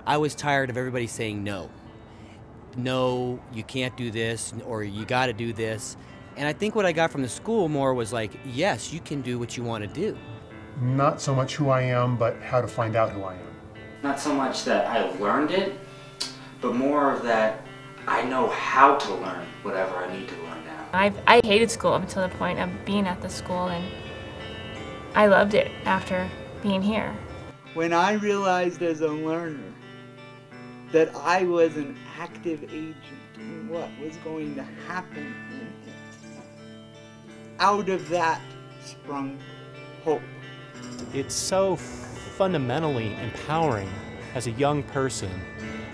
I was tired of everybody saying no. No, you can't do this, or you got to do this. And I think what I got from the school more was like, yes, you can do what you want to do. Not so much who I am, but how to find out who I am. Not so much that I learned it, but more of that I know how to learn whatever I need to learn now. I hated school up until the point of being at the school, and I loved it after being here. When I realized as a learner that I was an active agent in what was going to happen in it, out of that sprung hope. It's so fundamentally empowering as a young person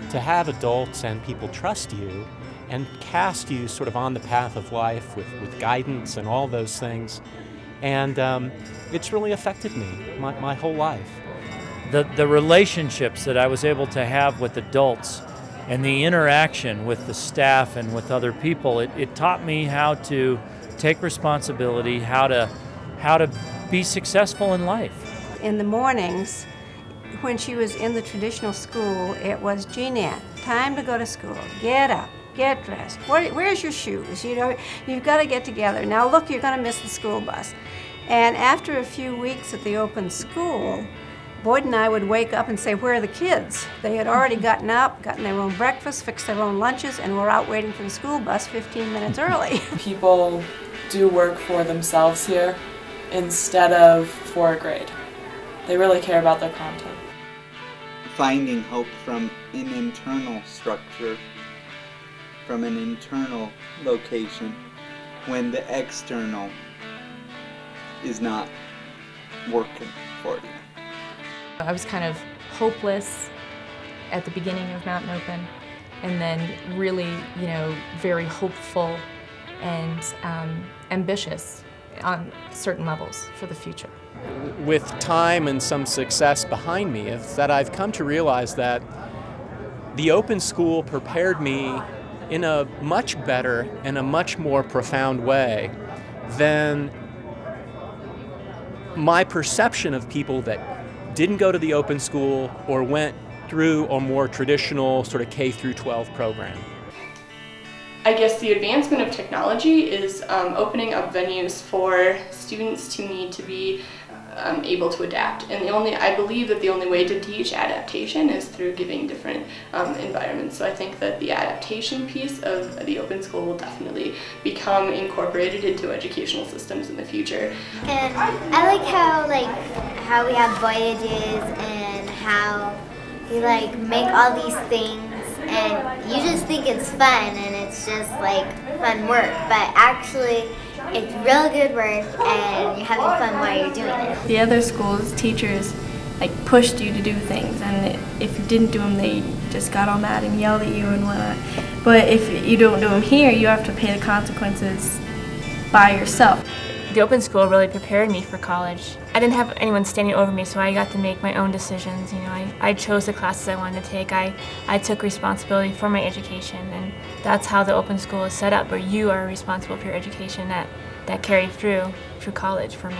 to have adults and people trust you and cast you sort of on the path of life with guidance and all those things. And it's really affected me my whole life. The relationships that I was able to have with adults and the interaction with the staff and with other people, it taught me how to take responsibility, how to be successful in life. In the mornings, when she was in the traditional school, it was, Jeanette, time to go to school. Get up, get dressed. Where's your shoes? You know, you've got to get together. Now look, you're going to miss the school bus. And after a few weeks at the open school, Boyd and I would wake up and say, where are the kids? They had already gotten up, gotten their own breakfast, fixed their own lunches, and were out waiting for the school bus 15 minutes early. People do work for themselves here instead of for a grade. They really care about their content. Finding hope from an internal structure, from an internal location, when the external is not working for you. I was kind of hopeless at the beginning of Mountain Open, and then really, very hopeful and ambitious on certain levels for the future. With time and some success behind me, is that I've come to realize that the open school prepared me in a much better and a much more profound way than my perception of people that didn't go to the open school or went through a more traditional sort of K through 12 program. I guess the advancement of technology is opening up venues for students to need to be able to adapt. And I believe that the only way to teach adaptation is through giving different environments. So I think that the adaptation piece of the open school will definitely become incorporated into educational systems in the future. And I like how we have voyages and how we make all these things, and you just think it's fun and it's just fun work, but actually it's real good work and you're having fun while you're doing it. The other schools, teachers pushed you to do things, and if you didn't do them, they just got all mad and yelled at you and whatnot. But if you don't do them here, you have to pay the consequences by yourself. The open school really prepared me for college. I didn't have anyone standing over me, so I got to make my own decisions. I chose the classes I wanted to take. I took responsibility for my education, and that's how the open school is set up, where you are responsible for your education that carried through college for me.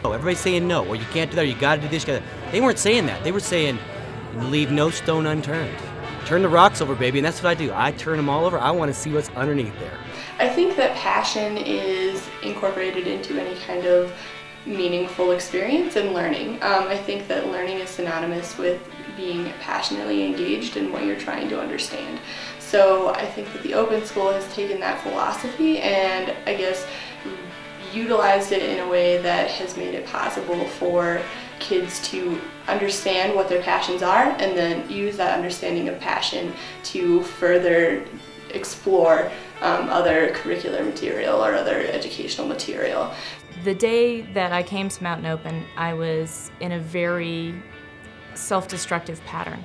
Oh, everybody's saying no, or you can't do that, or you got to do this. They weren't saying that. They were saying, leave no stone unturned. Turn the rocks over, baby, and that's what I do. I turn them all over. I want to see what's underneath there. I think that passion is incorporated into any kind of meaningful experience and learning. I think that learning is synonymous with being passionately engaged in what you're trying to understand. So I think that the open school has taken that philosophy and I guess utilized it in a way that has made it possible for kids to understand what their passions are and then use that understanding of passion to further explore other curricular material or other educational material. The day that I came to Mountain Open, I was in a very self-destructive pattern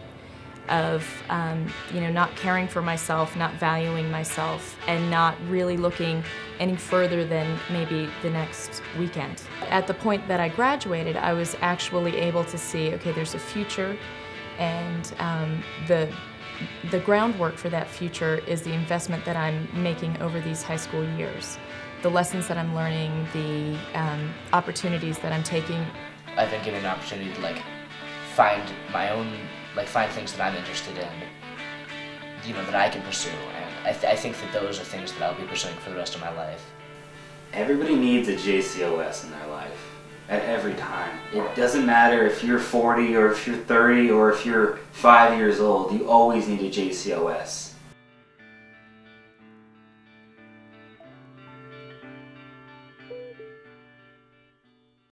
of not caring for myself, not valuing myself, and not really looking any further than maybe the next weekend. At the point that I graduated, I was actually able to see, okay, there's a future, and the groundwork for that future is the investment that I'm making over these high school years. The lessons that I'm learning, the opportunities that I'm taking. I've been given an opportunity to find my own like find things that I'm interested in, you know, that I can pursue. And I think that those are things that I'll be pursuing for the rest of my life. Everybody needs a JCOS in their life at every time. It doesn't matter if you're 40 or if you're 30 or if you're 5 years old, you always need a JCOS.